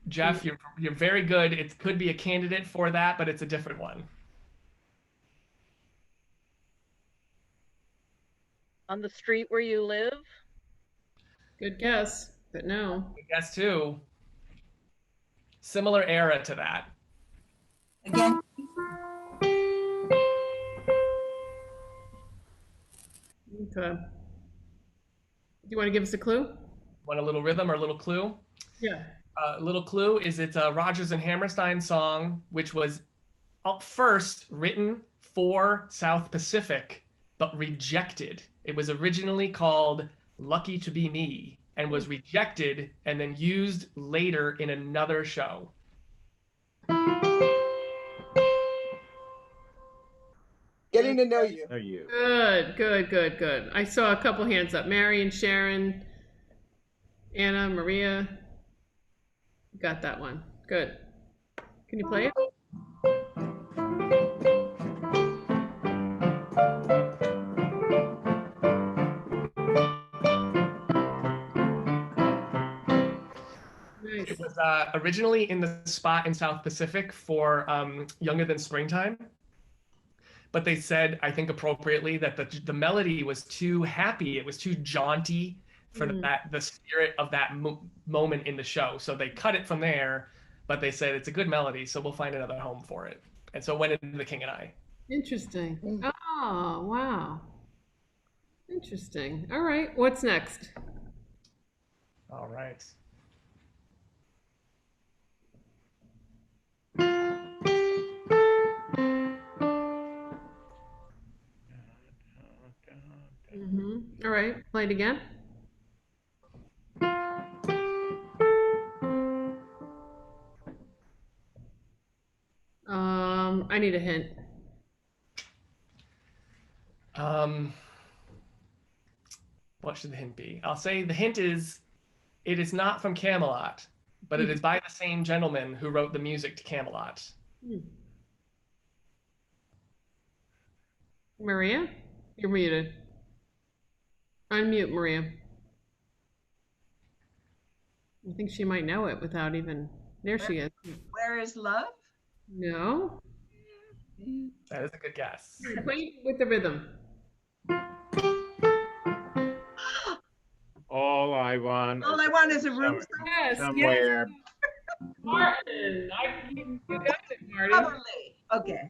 Jeff, you're very good. It could be a candidate for that, but it's a different one. On the street where you live? Good guess, but no. Good guess too. Similar era to that. Again? Okay. Do you want to give us a clue? Want a little rhythm or a little clue? Yeah. A little clue is it's a Rodgers and Hammerstein song, which was up first written for South Pacific, but rejected. It was originally called Lucky to Be Me and was rejected and then used later in another show. Getting to know you. Good. I saw a couple hands up. Mary and Sharon, Anna, Maria. Got that one. Good. Can you play it? Nice. It was originally in the spot in South Pacific for Younger Than Springtime. But they said, I think appropriately, that the melody was too happy. It was too jaunty for the spirit of that moment in the show. So they cut it from there, but they said it's a good melody, so we'll find another home for it. And so it went into The King and I. Interesting. Oh, wow. Interesting. All right. What's next? All right. All right. Play it again. I need a hint. What should the hint be? I'll say the hint is, it is not from Camelot, but it is by the same gentleman who wrote the music to Camelot. Maria, you're muted. Unmute, Maria. I think she might know it without even. There she is. Where is love? No. That is a good guess. Play with the rhythm. All I want. All I want is a room. Yes. Somewhere. Yes. Martin, you got it, Martin. Probably. Okay.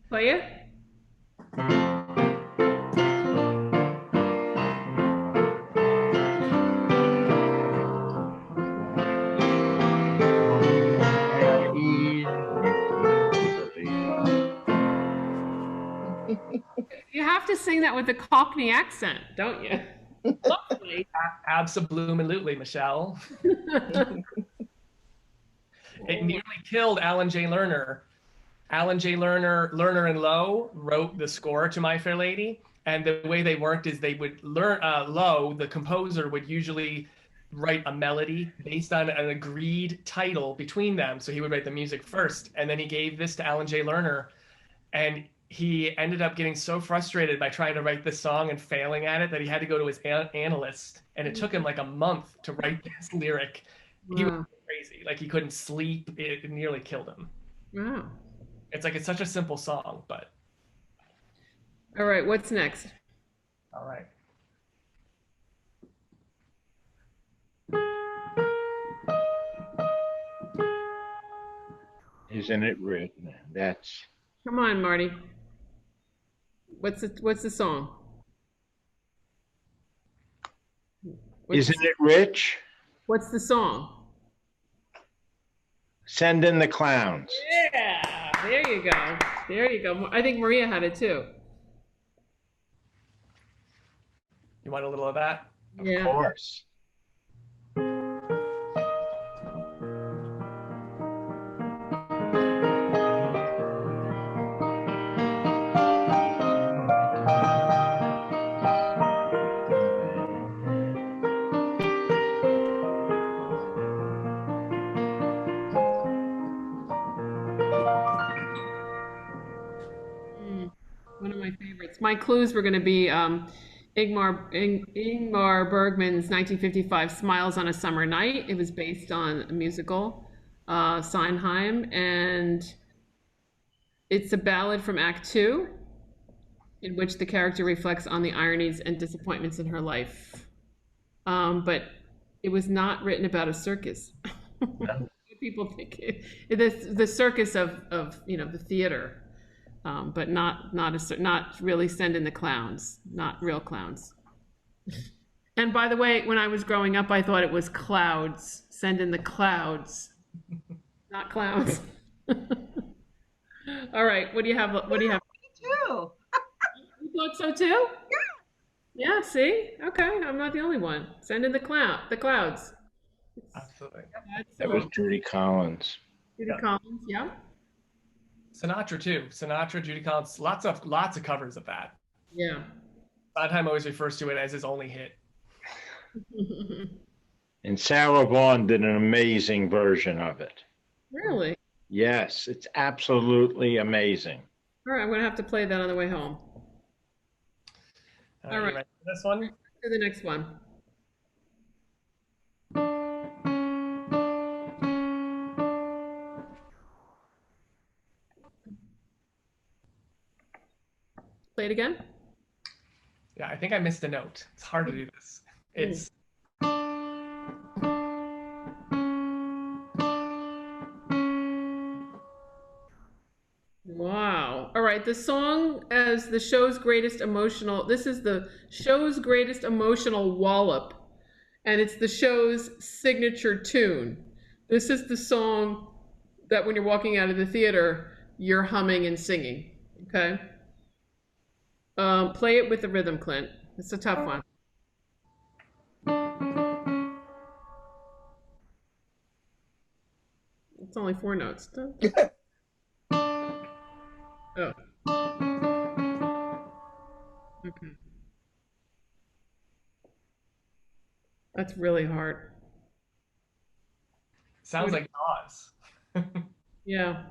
Play it. You have to sing that with a Cockney accent, don't you? Lovely. Absolutely, Michelle. It nearly killed Alan J. Lerner. Alan J. Lerner and Lowe wrote the score to My Fair Lady, and the way they worked is they would Lowe, the composer, would usually write a melody based on an agreed title between them. So he would write the music first, and then he gave this to Alan J. Lerner, and he ended up getting so frustrated by trying to write this song and failing at it that he had to go to his analyst, and it took him like a month to write this lyric. He was crazy. Like, he couldn't sleep. It nearly killed him. Wow. It's such a simple song, but. All right, what's next? All right. Isn't it written? That's Come on, Marty. What's the song? Isn't it rich? What's the song? Send in the clowns. Yeah, there you go. There you go. I think Maria had it too. You want a little of that? Of Yeah. course. One of my favorites. My clues were going to be Ingmar Bergman's 1955 Smiles on a Summer Night. It was based on a musical, Sondheim, and it's a ballad from Act Two, in which the character reflects on the ironies and disappointments in her life. But it was not written about a circus. No. People think the circus of the theater. But not really Send in the Clowns, not real clowns. And by the way, when I was growing up, I thought it was clouds. Send in the clouds, not clowns. All right, what do you have? What do you have? Me too. You thought so too? Yeah. See, okay, I'm not the only one. Send in the clouds. Absolutely. That was Judy Collins. Judy Collins, yeah. Sinatra too. Sinatra, Judy Collins, lots of covers of that. Yeah. Sondheim always refers to it as his only hit. And Sarah Vaughan did an amazing version of it. Really? Yes, it's absolutely amazing. All right, I'm gonna have to play that on the way home. All right. You ready for this one? To the next one. Play it again. Yeah, I think I missed a note. It's hard to do this. It's Wow. All right. The song as the show's greatest emotional, this is the show's greatest emotional wallop, and it's the show's signature tune. This is the song that when you're walking out of the theater, you're humming and singing. Okay. Play it with the rhythm, Clint. It's a tough one. It's only 4 notes. Oh. Okay. That's really hard. sounds like Oz. Yeah.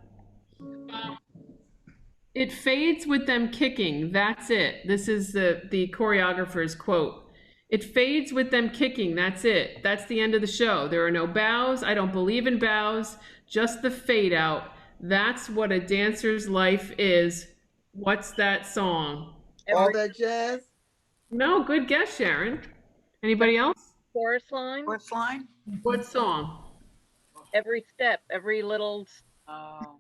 It fades with them kicking. That's it. This is the choreographer's quote. It fades with them kicking. That's it. That's the end of the show. There are no bows. I don't believe in bows. Just the fade out. That's what a dancer's life is. What's that song? All That Jazz? No, good guess, Sharon. Anybody else? Chorus line, Fourth line? What song? every step, every little, Oh,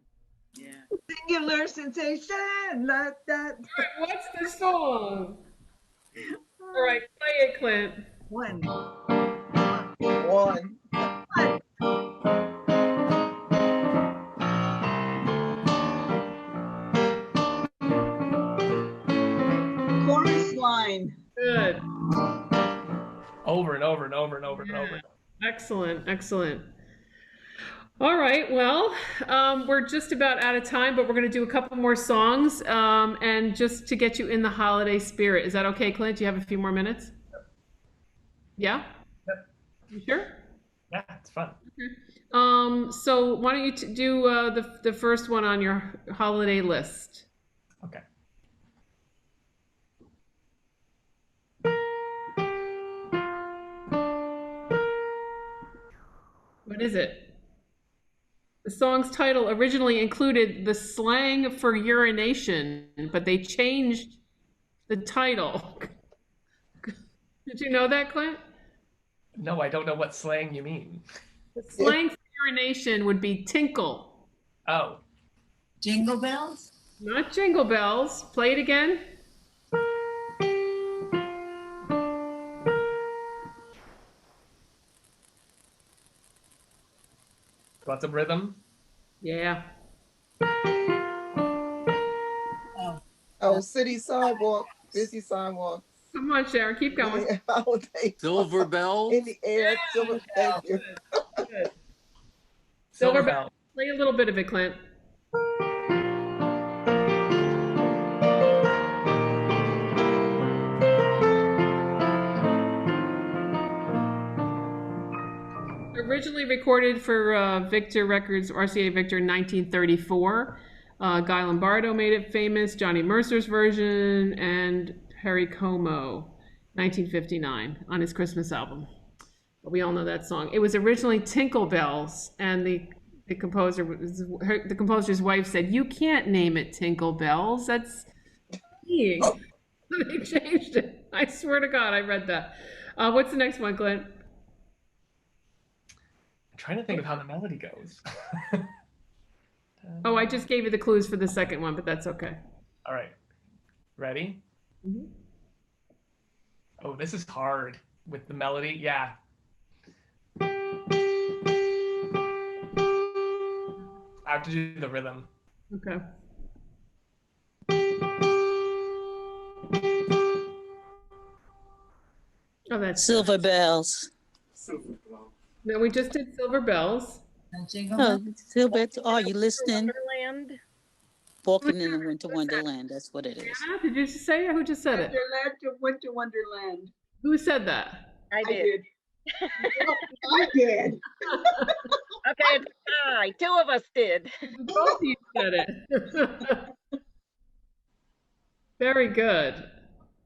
yeah. Singular sensation, like that. What's the song? All right, play it, Clint. One. One. Chorus line. Good. Over and over and over and over and over. Excellent, excellent. All right, well, we're just about out of time, but we're going to do a couple more songs, and just to get you in the holiday spirit. Is that okay, Clint? Do you have a few more minutes? Yeah? Yep. You sure? Yeah, it's fun. So why don't you do the first one on your holiday list? Okay. What is it? The song's title originally included the slang for urination, but they changed the title. Did you know that, Clint? No, I don't know what slang you mean. The slang for urination would be tinkle. Oh, Jingle bells? Not Jingle Bells. Play it again. lots of rhythm. Yeah. Oh, Oh, city sidewalk, busy sidewalk. Come on, Sharon, keep going. Holiday. Silver bells? In the air, silver, thank you. Good. Silver Silver Bell. Play a little bit of it, Clint. Originally recorded for Victor Records, RCA Victor in 1934. Guy Lombardo made it famous, Johnny Mercer's version, and Perry Como, 1959, on his Christmas album. But we all know that song. It was originally Tinkle Bells, and the composer's wife said, "You can't name it Tinkle Bells. That's skiing." They changed it. I swear to God, I read that. What's the next one, Clint? I'm trying to think of how the melody goes. Oh, I just gave you the clues for the second one, but that's okay. All right. Ready? Mhm. Oh, this is hard with the melody. Yeah. I have to do the rhythm. Okay. Oh, that's Silver bells. No, we just did Silver Bells. Jingle Oh, bells? Silver, are you listening? Wonderland. Walking in a winter wonderland, that's what it is. Anna, did you just say it? Who just said it? Wonderland to Winter Wonderland. Who said that? I I did. did. I did. Okay, it's a tie. Two of us did. Both of you said it. Very good.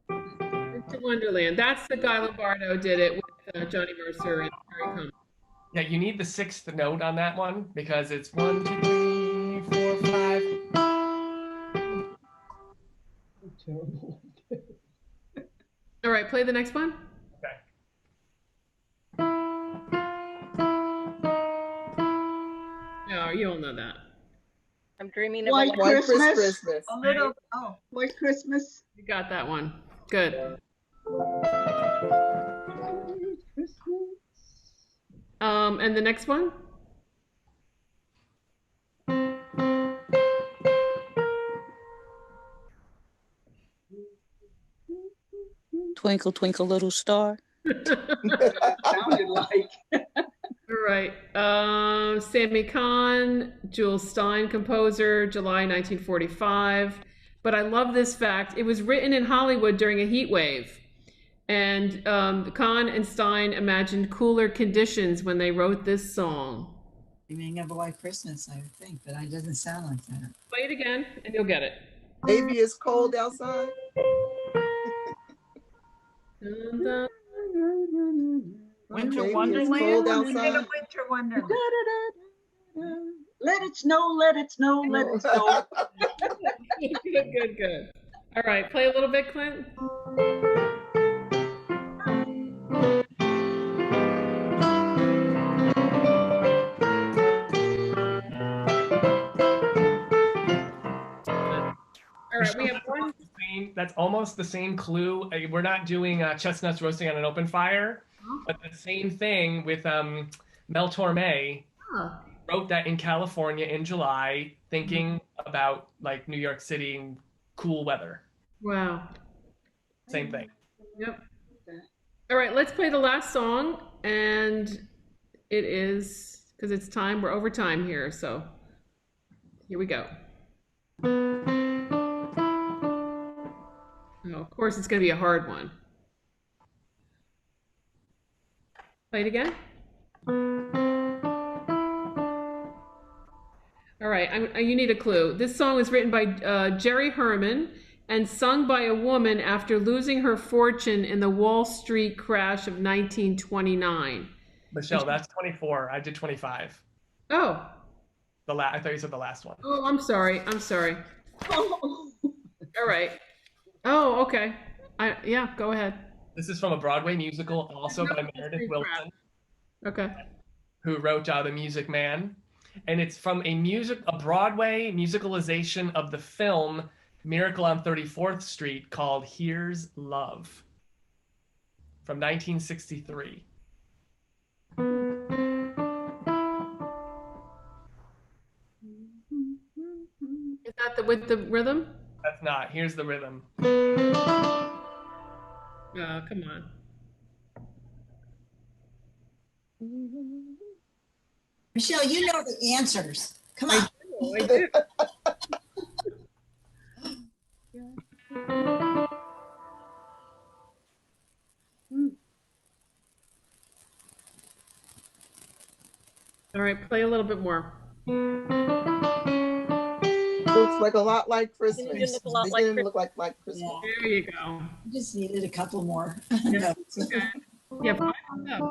Winter Wonderland. That's the Guy Lombardo did it with Johnny Mercer and Perry Como. Yeah, you need the sixth note on that one because it's 1, 2, 3, 4, 5. Terrible. All right, play the next one. Okay. No, you don't know that. I'm dreaming of White a White Christmas. Christmas. A little, White Christmas. You got that one. Good. And the next one? Twinkle, twinkle, little star. Sounded like. All right. Sammy Kahn, Jules Stein composer, July 1945. But I love this fact. It was written in Hollywood during a heat wave. And Kahn and Stein imagined cooler conditions when they wrote this song. Dreaming of a White Christmas, I would think, but it doesn't sound like that. Play it again and you'll get it. Maybe it's cold outside. Dun, dun. Winter Maybe it's Wonderland? cold Winter outside. Wonderland. Let it snow, let it snow, let it snow. Good, good. All right, play a little bit, Clint. All right, we have one. That's almost the same clue. We're not doing chestnuts roasting on an open fire, but the same thing with Mel Torme. Huh. Wrote that in California in July, thinking about like New York City and cool weather. Wow. Same thing. Yep. All right, let's play the last song, and it is because it's time. We're over time here, so here we go. Oh, of course, it's going to be a hard one. Play it again. All right, you need a clue. This song was written by Jerry Herman and sung by a woman after losing her fortune in the Wall Street crash of 1929. Michelle, that's 24. I did 25. Oh. I thought you said the last one. Oh, I'm sorry. I'm sorry. All right. Oh, okay. Yeah, go ahead. This is from a Broadway musical, also by Meredith Wilson, Okay. who wrote The Music Man. and it's from a Broadway musicalization of the film Miracle on 34th Street called Here's Love from 1963. Is that with the rhythm? That's not. Here's the rhythm. Oh, come on. Michelle, you know the answers. Come on. I do. All right, play a little bit more. Looks like a lot like Christmas. Beginning to look a lot Beginning to like look like Christmas. Yeah. There you go. Just needed a couple more. Yeah, notes. okay. Yeah, 5 on that.